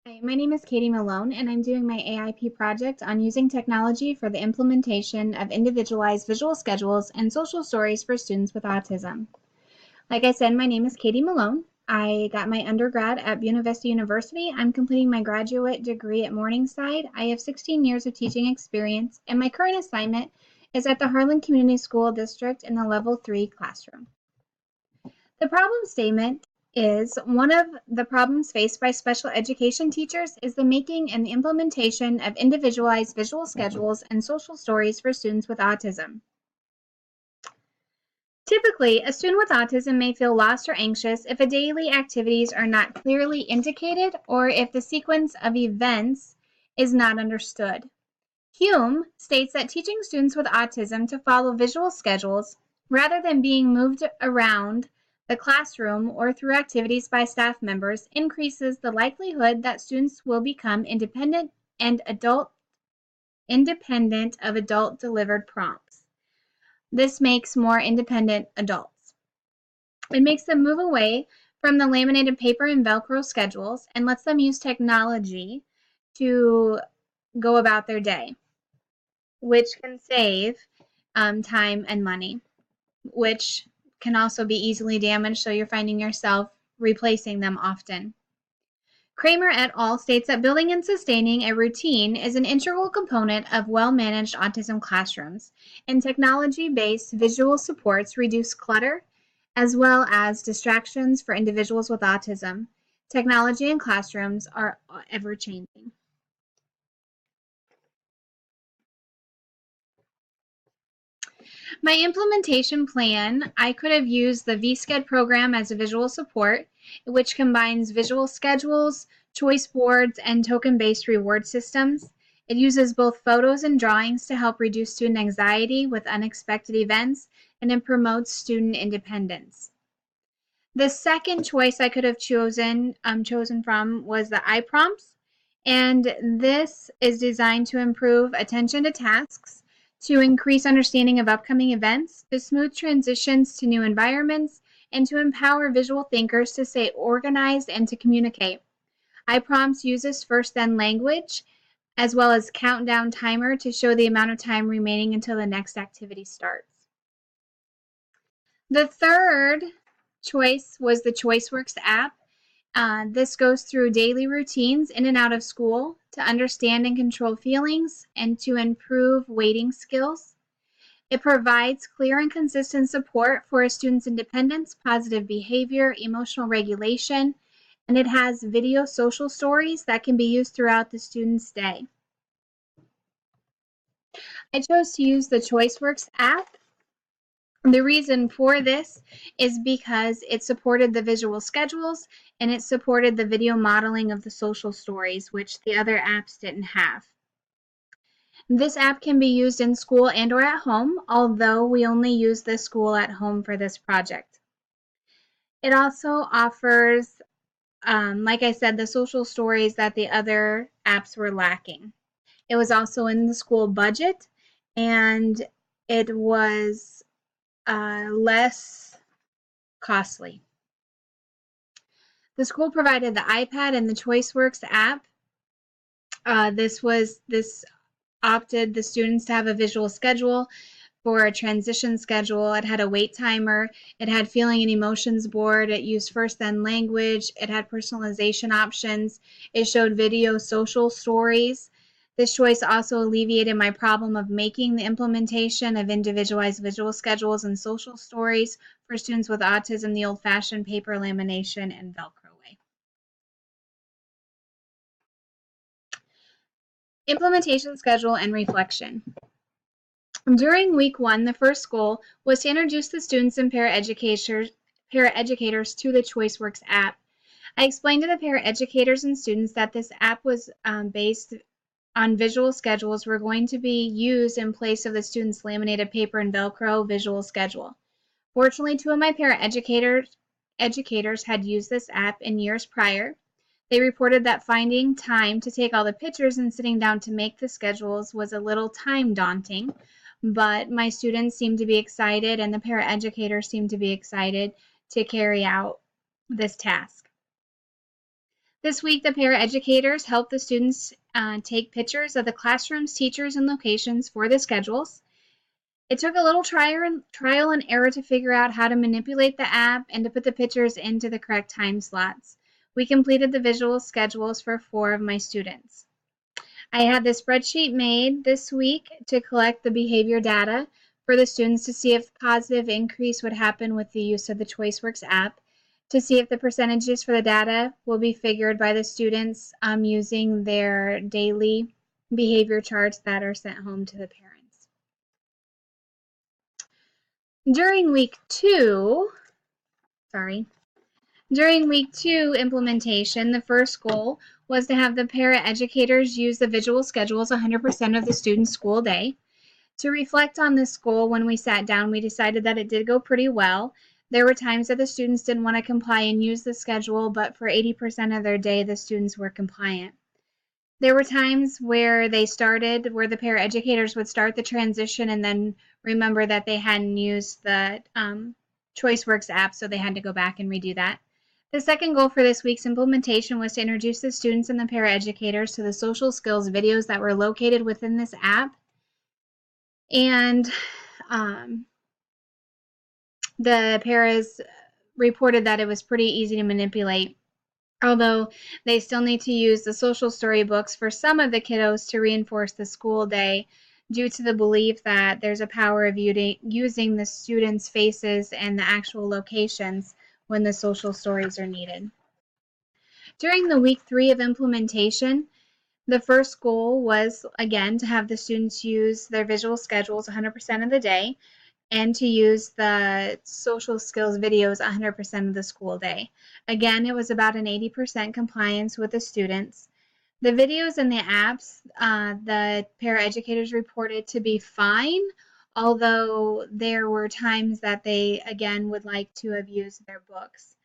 Hi, my name is Katie Malone, and I'm doing my AIP project on using technology for the implementation of individualized visual schedules and social stories for students with autism. Like I said, my name is Katie Malone. I got my undergrad at Buena Vista University. I'm completing my graduate degree at Morningside. I have 16 years of teaching experience, and my current assignment is at the Harlan Community School District in the Level 3 classroom. The problem statement is one of the problems faced by special education teachers is the making and the implementation of individualized visual schedules and social stories for students with autism. Typically, a student with autism may feel lost or anxious if daily activities are not clearly indicated or if the sequence of events is not understood. Hume states that teaching students with autism to follow visual schedules rather than being moved around the classroom or through activities by staff members increases the likelihood that students will become independent of adult delivered prompts. This makes more independent adults. It makes them move away from the laminated paper and Velcro schedules and lets them use technology to go about their day, which can save time and money, which can also be easily damaged, so you're finding yourself replacing them often. Kramer et al. States that building and sustaining a routine is an integral component of well-managed autism classrooms, and technology-based visual supports reduce clutter as well as distractions for individuals with autism. Technology in classrooms are ever-changing. My implementation plan, I could have used the VSCHED program as a visual support, which combines visual schedules, choice boards, and token-based reward systems. It uses both photos and drawings to help reduce student anxiety with unexpected events, and it promotes student independence. The second choice I could have chosen from was the iPrompts, and this is designed to improve attention to tasks, to increase understanding of upcoming events, to smooth transitions to new environments, and to empower visual thinkers to stay organized and to communicate. iPrompts uses first then language as well as countdown timer to show the amount of time remaining until the next activity starts. The third choice was the ChoiceWorks app. This goes through daily routines in and out of school to understand and control feelings and to improve waiting skills. It provides clear and consistent support for a student's independence, positive behavior, emotional regulation, and it has video social stories that can be used throughout the student's day. I chose to use the ChoiceWorks app. The reason for this is because it supported the visual schedules and it supported the video modeling of the social stories, which the other apps didn't have. This app can be used in school and or at home, although we only use the school at home for this project. It also offers, like I said, the social stories that the other apps were lacking. It was also in the school budget, and it was less costly. The school provided the iPad and the ChoiceWorks app. This opted the students to have a visual schedule for a transition schedule. It had a wait timer. It had feeling and emotions board. It used first then language. It had personalization options. It showed video social stories. This choice also alleviated my problem of making the implementation of individualized visual schedules and social stories for students with autism the old-fashioned paper lamination and Velcro way. Implementation schedule and reflection. During week 1, the first goal was to introduce the students and paraeducators to the ChoiceWorks app. I explained to the paraeducators and students that this app was based on visual schedules were going to be used in place of the students' laminated paper and Velcro visual schedule. Fortunately, 2 of my paraeducators had used this app in years prior. They reported that finding time to take all the pictures and sitting down to make the schedules was a little time daunting, but my students seemed to be excited and the paraeducators seemed to be excited to carry out this task. This week, the paraeducators helped the students take pictures of the classrooms, teachers, and locations for the schedules. It took a little trial and error to figure out how to manipulate the app and to put the pictures into the correct time slots. We completed the visual schedules for 4 of my students. I had this spreadsheet made this week to collect the behavior data for the students to see if positive increase would happen with the use of the ChoiceWorks app, to see if the percentages for the data will be figured by the students using their daily behavior charts that are sent home to the parents. During week 2 implementation, the first goal was to have the paraeducators use the visual schedules 100% of the student's school day. To reflect on this goal, when we sat down, we decided that it did go pretty well. There were times that the students didn't want to comply and use the schedule, but for 80% of their day, the students were compliant. There were times where the paraeducators would start the transition and then remember that they hadn't used the ChoiceWorks app, so they had to go back and redo that. The second goal for this week's implementation was to introduce the students and the paraeducators to the social skills videos that were located within this app. And the paras reported that it was pretty easy to manipulate, although they still need to use the social story books for some of the kiddos to reinforce the school day, due to the belief that there's a power of using the students' faces and the actual locations when the social stories are needed. During the week 3 of implementation, the first goal was, again, to have the students use their visual schedules 100% of the day and to use the social skills videos 100% of the school day. Again, it was about an 80% compliance with the students. The videos and the apps, the paraeducators reported to be fine, although there were times that they, again, would like to have used their books.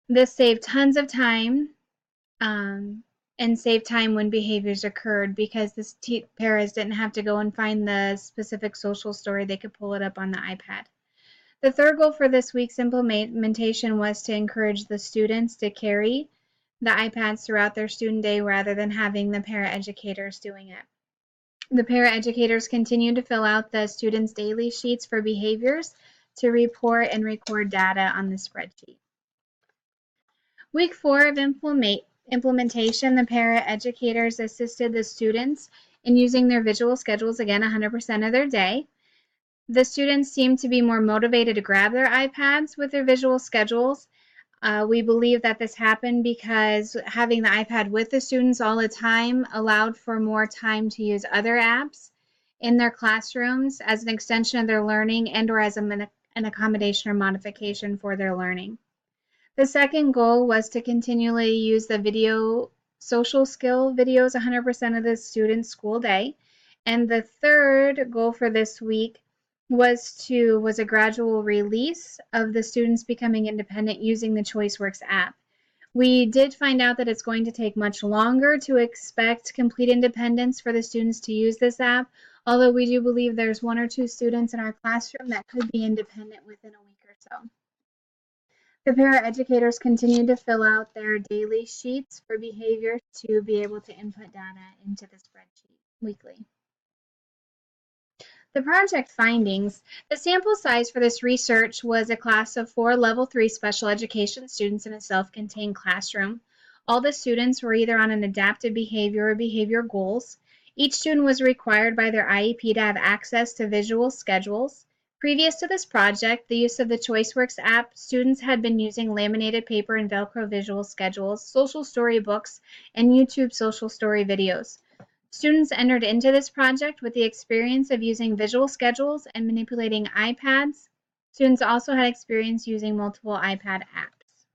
This saved tons of time and saved time when behaviors occurred, because the paras didn't have to go and find the specific social story. They could pull it up on the iPad. The third goal for this week's implementation was to encourage the students to carry the iPads throughout their student day rather than having the paraeducators doing it. The paraeducators continued to fill out the students' daily sheets for behaviors to report and record data on the spreadsheet. Week 4 of implementation, the paraeducators assisted the students in using their visual schedules, again, 100% of their day. The students seemed to be more motivated to grab their iPads with their visual schedules. We believe that this happened because having the iPad with the students all the time allowed for more time to use other apps in their classrooms as an extension of their learning and or as an accommodation or modification for their learning. The second goal was to continually use the social skill videos 100% of the students' school day. And the third goal for this week was a gradual release of the students becoming independent using the ChoiceWorks app. We did find out that it's going to take much longer to expect complete independence for the students to use this app, although we do believe there's 1 or 2 students in our classroom that could be independent within a week or so. The paraeducators continue to fill out their daily sheets for behavior to be able to input data into the spreadsheet weekly. The project findings. The sample size for this research was a class of 4 level 3 special education students in a self-contained classroom. All the students were either on an adaptive behavior or behavior goals. Each student was required by their IEP to have access to visual schedules. Previous to this project, the use of the ChoiceWorks app, students had been using laminated paper and Velcro visual schedules, social story books, and YouTube social story videos. Students entered into this project with the experience of using visual schedules and manipulating iPads. Students also had experience using multiple iPad apps.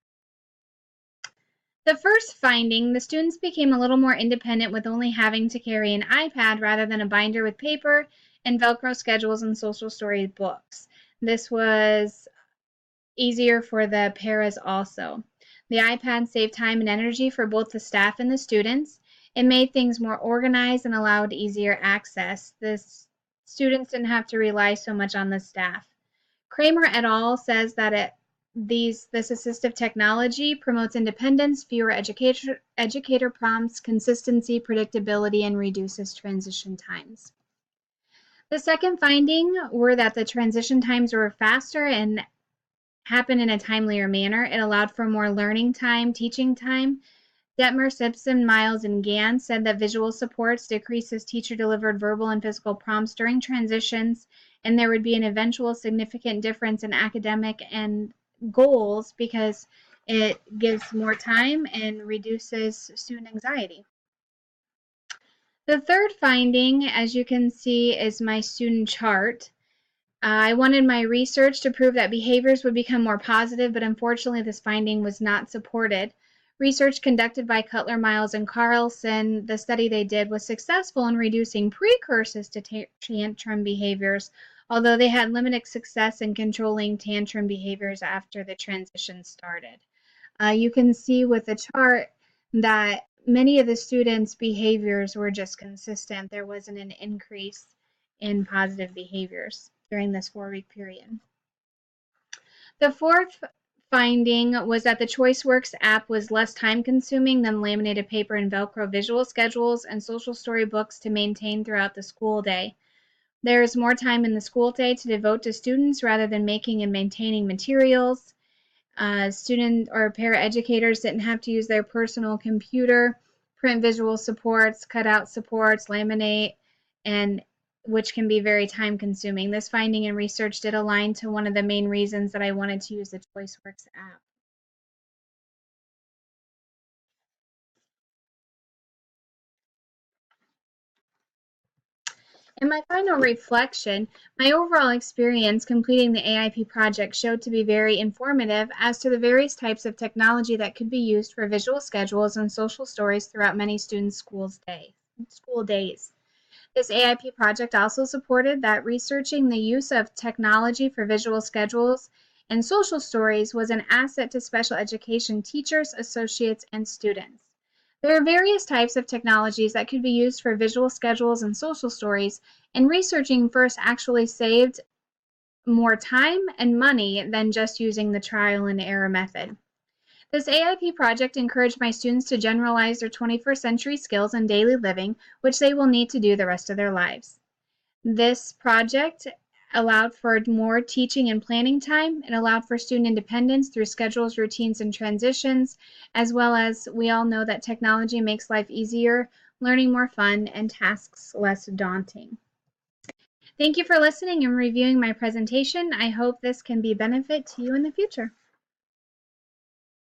The first finding, the students became a little more independent with only having to carry an iPad rather than a binder with paper and Velcro schedules and social story books. This was easier for the paras also. The iPad saved time and energy for both the staff and the students. It made things more organized and allowed easier access. The students didn't have to rely so much on the staff. Kramer et al. Says that This assistive technology promotes independence, fewer educator prompts, consistency, predictability, and reduces transition times. The second finding were that the transition times were faster and happened in a timelier manner. It allowed for more learning time, teaching time. Detmer, Simpson, Miles, and Gann said that visual supports decreases teacher-delivered verbal and physical prompts during transitions, and there would be an eventual significant difference in academic and goals because it gives more time and reduces student anxiety. The third finding, as you can see, is my student chart. I wanted my research to prove that behaviors would become more positive, but unfortunately this finding was not supported. Research conducted by Cutler, Miles, and Carlson, the study they did was successful in reducing precursors to tantrum behaviors, although they had limited success in controlling tantrum behaviors after the transition started. You can see with the chart that many of the students' behaviors were just consistent. There wasn't an increase in positive behaviors during this 4-week period. The fourth finding was that the ChoiceWorks app was less time consuming than laminated paper and Velcro visual schedules and social story books to maintain throughout the school day. There is more time in the school day to devote to students rather than making and maintaining materials. Student or paraeducators didn't have to use their personal computer, print visual supports, cut out supports, laminate, and which can be very time consuming. This finding and research did align to one of the main reasons that I wanted to use the ChoiceWorks app. In my final reflection, my overall experience completing the AIP project showed to be very informative as to the various types of technology that could be used for visual schedules and social stories throughout many students' school days. This AIP project also supported that researching the use of technology for visual schedules and social stories was an asset to special education teachers, associates, and students. There are various types of technologies that could be used for visual schedules and social stories, and researching first actually saved more time and money than just using the trial and error method. This AIP project encouraged my students to generalize their 21st century skills in daily living, which they will need to do the rest of their lives. This project allowed for more teaching and planning time. It allowed for student independence through schedules, routines, and transitions, as well as we all know that technology makes life easier, learning more fun, and tasks less daunting. Thank you for listening and reviewing my presentation. I hope this can be a benefit to you in the future.